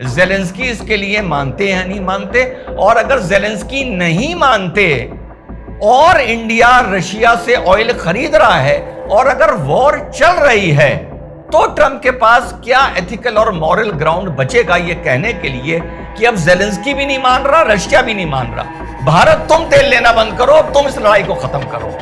Zelensky इसके लिए मानते हैं नहीं मानते, और अगर जेलेंस्की नहीं मानते और इंडिया रशिया से ऑयल खरीद रहा है और अगर वॉर चल रही है, तो ट्रंप के पास क्या एथिकल और मॉरल ग्राउंड बचेगा ये कहने के लिए कि अब जेलेंस्की भी नहीं मान रहा, रशिया भी नहीं मान रहा, भारत तुम तेल लेना बंद करो, तुम इस लड़ाई को खत्म करो।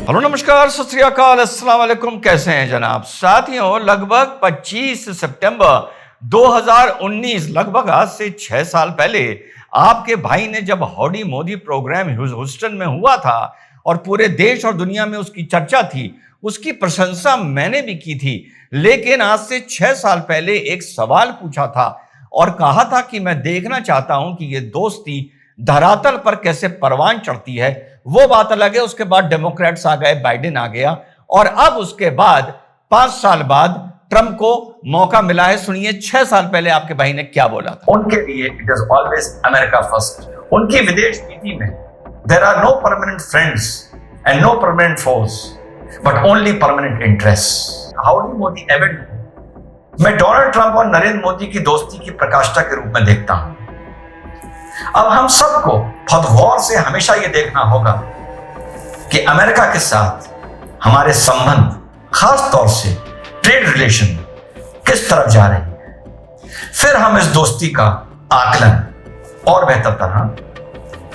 हेलो नमस्कार, सत श्री अकाल, अस्सलाम वालेकुम। कैसे हैं जनाब? साथियों, लगभग 25 सितंबर 2019, लगभग आज से 6 साल पहले आपके भाई ने जब हौडी मोदी प्रोग्राम ह्यूस्टन में हुआ था और पूरे देश और दुनिया में उसकी चर्चा थी, उसकी प्रशंसा मैंने भी की थी। लेकिन आज से 6 साल पहले एक सवाल पूछा था और कहा था कि मैं देखना चाहता हूं कि ये दोस्ती धरातल पर कैसे परवान चढ़ती है। वो बात अलग है, उसके बाद डेमोक्रेट्स आ गए, बाइडेन आ गया, और अब उसके बाद 5 साल बाद ट्रंप को मौका मिला है। सुनिए 6 साल पहले आपके भाई ने क्या बोला था। उनके लिए it is always America first. उनकी विदेश नीति में there are no permanent friends and no permanent force but only permanent interest. Howdy Modi event मैं डोनाल्ड ट्रंप और नरेंद्र मोदी की दोस्ती की प्रकाष्ठा के रूप में देखता हूं। अब हम सबको बहुत गौर से हमेशा यह देखना होगा कि अमेरिका के साथ हमारे संबंध, खास तौर से ट्रेड रिलेशन, किस तरफ जा रही है। फिर हम इस दोस्ती का आकलन और बेहतर तरह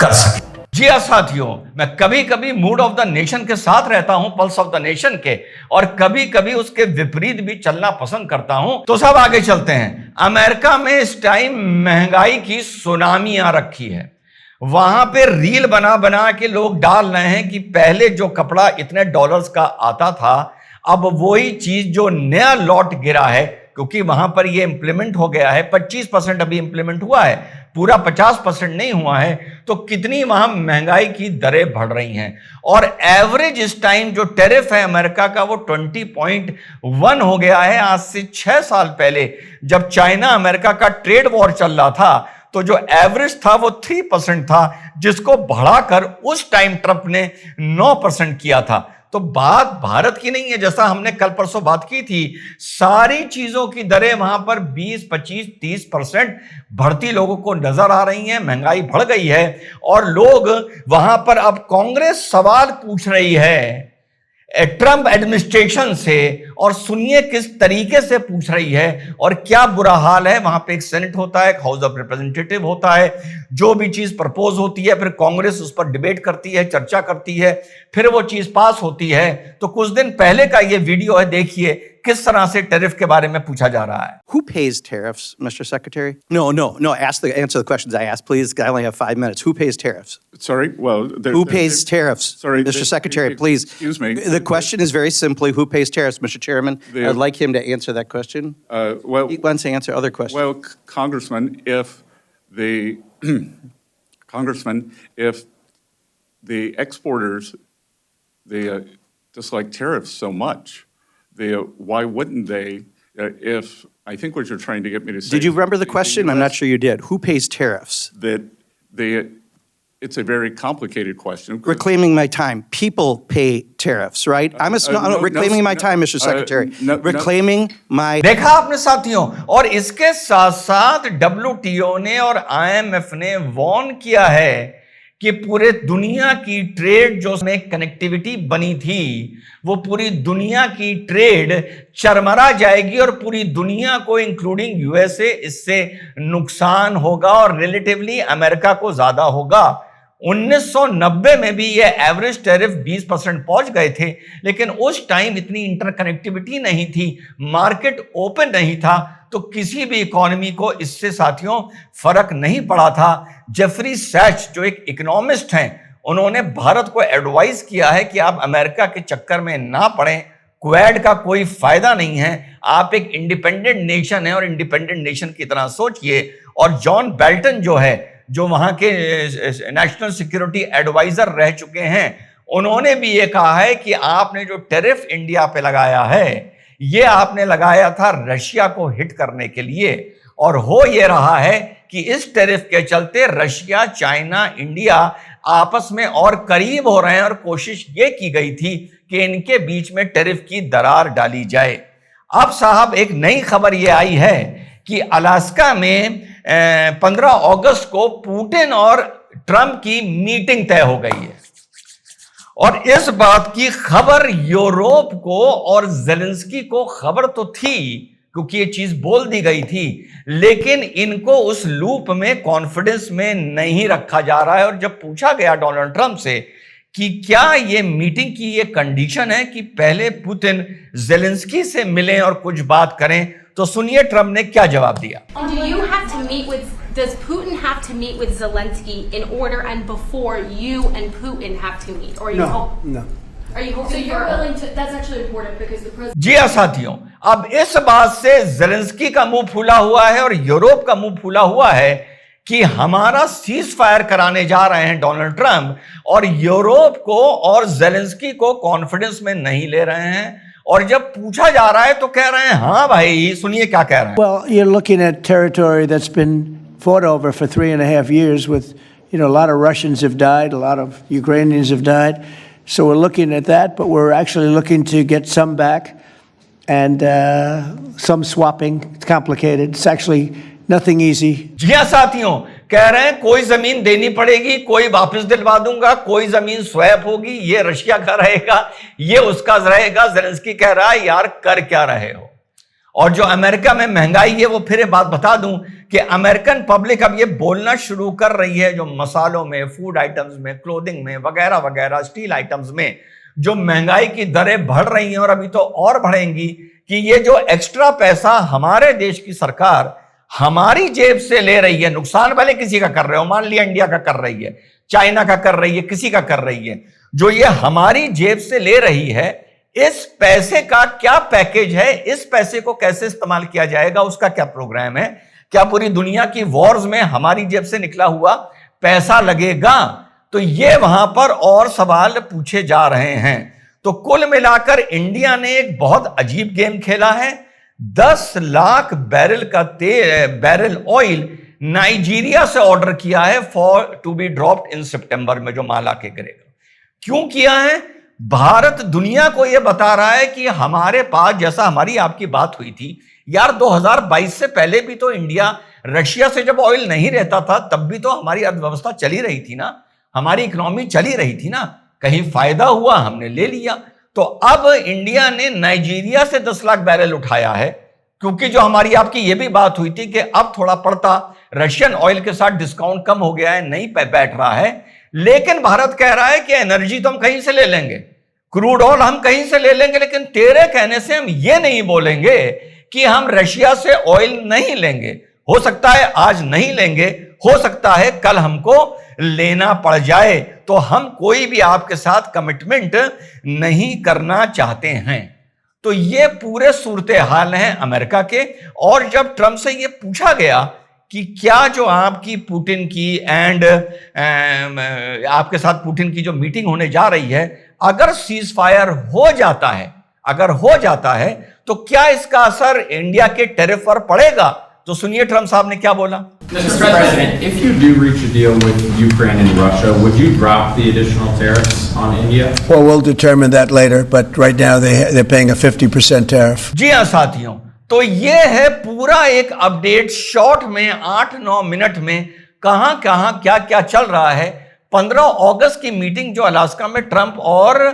कर सकें। जी हाँ साथियों, मैं कभी कभी मूड ऑफ द नेशन के साथ रहता हूं, पल्स ऑफ द नेशन के, और कभी कभी उसके विपरीत भी चलना पसंद करता हूं। तो सब आगे चलते हैं। अमेरिका में इस टाइम महंगाई की सुनामी आ रखी है। वहां पे रील बना बना के लोग डाल रहे हैं कि पहले जो कपड़ा इतने डॉलर्स का आता था, अब वही चीज जो नया लॉट गिरा है, क्योंकि वहां पर ये इंप्लीमेंट हो गया है, 25% अभी इंप्लीमेंट हुआ है, पूरा 50% नहीं हुआ है, तो कितनी वहां महंगाई की दरें बढ़ रही हैं। और एवरेज इस टाइम जो टैरिफ है अमेरिका का वो 20.1 हो गया है। आज से 6 साल पहले जब चाइना अमेरिका का ट्रेड वॉर चल रहा था, तो जो एवरेज था वो 3% था, जिसको बढ़ाकर उस टाइम ट्रंप ने 9% किया था। तो बात भारत की नहीं है, जैसा हमने कल परसों बात की थी, सारी चीजों की दरें वहां पर 20, 25, 30% बढ़ती लोगों को नजर आ रही हैं। महंगाई बढ़ गई है और लोग वहां पर अब कांग्रेस सवाल पूछ रही है ट्रंप एडमिनिस्ट्रेशन से, और सुनिए किस तरीके से पूछ रही है और क्या बुरा हाल है। वहां पे एक सेनेट होता है, एक हाउस ऑफ रिप्रेजेंटेटिव होता है, जो भी चीज प्रपोज होती है फिर कांग्रेस उस पर डिबेट करती है, चर्चा करती है, फिर वो चीज पास होती है। तो कुछ दिन पहले का ये वीडियो है, देखिए किस तरह से टैरिफ के बारे में पूछा जा रहा है। Who pays tariffs, Mr. Secretary? No. Answer the questions I asked, please. I only have 5 minutes. Who pays tariffs? Sorry. Well, who pays tariffs? Sorry, Mr. Secretary, please. Excuse me. The question is very simply, who pays tariffs, Mr. Chairman? I'd like him to answer that question. Well, He wants to answer other questions. well, Congressman, if the exporters, dislike tariffs so much, why wouldn't they? If I think what you're trying to get me to say. Did you remember the question? I'm not sure you did. Who pays tariffs? It's a very complicated question. Reclaiming my time. People pay tariffs, right? Reclaiming my time, Mr. Secretary. Reclaiming my. देखा आपने साथियों, और इसके साथ साथ WTO ने और IMF ने वार्न किया है कि पूरे दुनिया की ट्रेड जो में कनेक्टिविटी बनी थी, वो पूरी दुनिया की ट्रेड चरमरा जाएगी और पूरी दुनिया को इंक्लूडिंग यूएसए इससे नुकसान होगा और रिलेटिवली अमेरिका को ज्यादा होगा। 1990 में भी ये एवरेज टैरिफ 20% पहुंच गए थे, लेकिन उस टाइम इतनी इंटरकनेक्टिविटी नहीं थी, मार्केट ओपन नहीं था, तो किसी भी इकोनॉमी को इससे साथियों फर्क नहीं पड़ा था। जेफरी सैच जो एक इकोनॉमिस्ट हैं, उन्होंने भारत को एडवाइस किया है कि आप अमेरिका के चक्कर में ना पड़ें, क्वेड का कोई फायदा नहीं है, आप एक इंडिपेंडेंट नेशन है और इंडिपेंडेंट नेशन की तरह सोचिए। और जॉन बेल्टन जो है, जो वहां के नेशनल सिक्योरिटी एडवाइजर रह चुके हैं, उन्होंने भी ये कहा है कि आपने जो टैरिफ इंडिया पे लगाया है, ये आपने लगाया था रशिया को हिट करने के लिए, और हो ये रहा है कि इस टैरिफ के चलते रशिया, चाइना, इंडिया आपस में और करीब हो रहे हैं। और कोशिश ये की गई थी कि इनके बीच में टैरिफ की दरार डाली जाए। अब साहब एक नई खबर यह आई है कि अलास्का में 15 अगस्त को पुतिन और ट्रंप की मीटिंग तय हो गई है और इस बात की खबर यूरोप को और जेलेंस्की को खबर तो थी क्योंकि ये चीज बोल दी गई थी, लेकिन इनको उस लूप में कॉन्फिडेंस में नहीं रखा जा रहा है। और जब पूछा गया डोनाल्ड ट्रंप से कि क्या ये मीटिंग की ये कंडीशन है कि पहले पुतिन जेलेंस्की से मिलें और कुछ बात करें, तो सुनिए ट्रंप ने क्या जवाब दिया। Does Putin have to meet with Zelensky in order and before you and Putin have to meet? Or are you No. Are you hoping So you're willing to? That's actually important because the president. जी हाँ साथियों, अब इस बात से Zelensky का मुंह फूला हुआ है और यूरोप का मुंह फूला हुआ है कि हमारा सीज फायर कराने जा रहे हैं डोनाल्ड ट्रंप, और यूरोप को और जेलेंस्की को कॉन्फिडेंस में नहीं ले रहे हैं। और जब पूछा जा रहा है तो कह रहे हैं हाँ भाई, सुनिए क्या कह रहे हैं। Well, you're looking at territory that's been fought over for 3.5 years with, a lot of Russians have died, a lot of Ukrainians have died. So we're looking at that, but we're actually looking to get some back and some swapping. It's complicated. It's actually nothing easy. जी हाँ साथियों, कह रहे हैं कोई जमीन देनी पड़ेगी, कोई वापस दिलवा दूंगा, कोई जमीन स्वैप होगी, ये रशिया का रहेगा, ये उसका रहेगा। जेलेंस्की कह रहा है यार कर क्या रहे हो। और जो अमेरिका में महंगाई है, वो फिर बात बता दूं कि अमेरिकन पब्लिक अब ये बोलना शुरू कर रही है, जो मसालों में, फूड आइटम्स में, क्लोथिंग में वगैरह वगैरह, स्टील आइटम्स में जो महंगाई की दरें बढ़ रही हैं और अभी तो और बढ़ेंगी, कि ये जो एक्स्ट्रा पैसा हमारे देश की सरकार हमारी जेब से ले रही है, नुकसान भले किसी का कर रहे हो, मान लिया इंडिया का कर रही है, चाइना का कर रही है, किसी का कर रही है, जो ये हमारी जेब से ले रही है, इस पैसे का क्या पैकेज है, इस पैसे को कैसे इस्तेमाल किया जाएगा, उसका क्या प्रोग्राम है, क्या पूरी दुनिया की वॉर्स में हमारी जेब से निकला हुआ पैसा लगेगा? तो ये वहां पर और सवाल पूछे जा रहे हैं। तो कुल मिलाकर इंडिया ने एक बहुत अजीब गेम खेला है। 10 लाख बैरल ऑयल नाइजीरिया से ऑर्डर किया है for to be dropped in सितंबर में, जो माल आके गिरेगा। क्यों किया है? भारत दुनिया को यह बता रहा है कि हमारे पास, जैसा हमारी आपकी बात हुई थी यार, 2022 से पहले भी तो इंडिया रशिया से जब ऑयल नहीं रहता था, तब भी तो हमारी अर्थव्यवस्था चली रही थी ना, हमारी इकोनॉमी चली रही थी ना, कहीं फायदा हुआ हमने ले लिया। तो अब इंडिया ने नाइजीरिया से 10 लाख बैरल उठाया है, क्योंकि जो हमारी आपकी यह भी बात हुई थी कि अब थोड़ा पड़ता रशियन ऑयल के साथ डिस्काउंट कम हो गया है, नहीं बैठ रहा है। लेकिन भारत कह रहा है कि एनर्जी तो हम कहीं से ले लेंगे, क्रूड ऑयल हम कहीं से ले लेंगे, लेकिन तेरे कहने से हम ये नहीं बोलेंगे कि हम रशिया से ऑयल नहीं लेंगे। हो सकता है आज नहीं लेंगे, हो सकता है कल हमको लेना पड़ जाए, तो हम कोई भी आपके साथ कमिटमेंट नहीं करना चाहते हैं। तो ये पूरे सूरत हाल हैं अमेरिका के। और जब ट्रंप से ये पूछा गया कि क्या जो आपकी पुतिन की एंड आपके साथ पुतिन की जो मीटिंग होने जा रही है, अगर सीज फायर हो जाता है, अगर हो जाता है, तो क्या इसका असर इंडिया के टैरिफ पर पड़ेगा? तो सुनिए ट्रंप साहब ने क्या बोला। Mr. President, if you do reach a deal with Ukraine and Russia, would you drop the additional tariffs on India? Well, we'll determine that later, but right now they're paying a 50% tariff. जी हाँ साथियों, तो ये है पूरा एक update short में 8-9 minute में कहां कहां क्या क्या चल रहा है। 15 अगस्त की मीटिंग जो अलास्का में ट्रंप और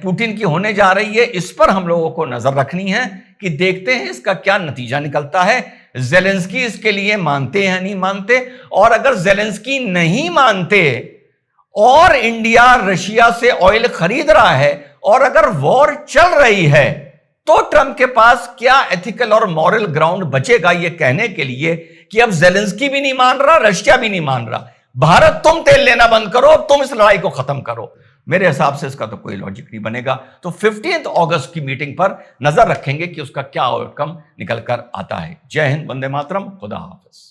पुतिन की होने जा रही है, इस पर हम लोगों को नजर रखनी है कि देखते हैं इसका क्या नतीजा निकलता है। जेलेंस्की इसके लिए मानते हैं नहीं मानते, और अगर जेलेंस्की नहीं मानते और इंडिया रशिया से ऑयल खरीद रहा है और अगर वॉर चल रही है, तो ट्रंप के पास क्या एथिकल और मॉरल ग्राउंड बचेगा ये कहने के लिए कि अब जेलेंस्की भी नहीं मान रहा, रशिया भी नहीं मान रहा, भारत तुम तेल लेना बंद करो, तुम इस लड़ाई को खत्म करो। मेरे हिसाब से इसका तो कोई लॉजिक नहीं बनेगा। तो 15 अगस्त की मीटिंग पर नजर रखेंगे कि उसका क्या आउटकम निकल कर आता है। जय हिंद, वंदे मातरम, खुदा हाफिज।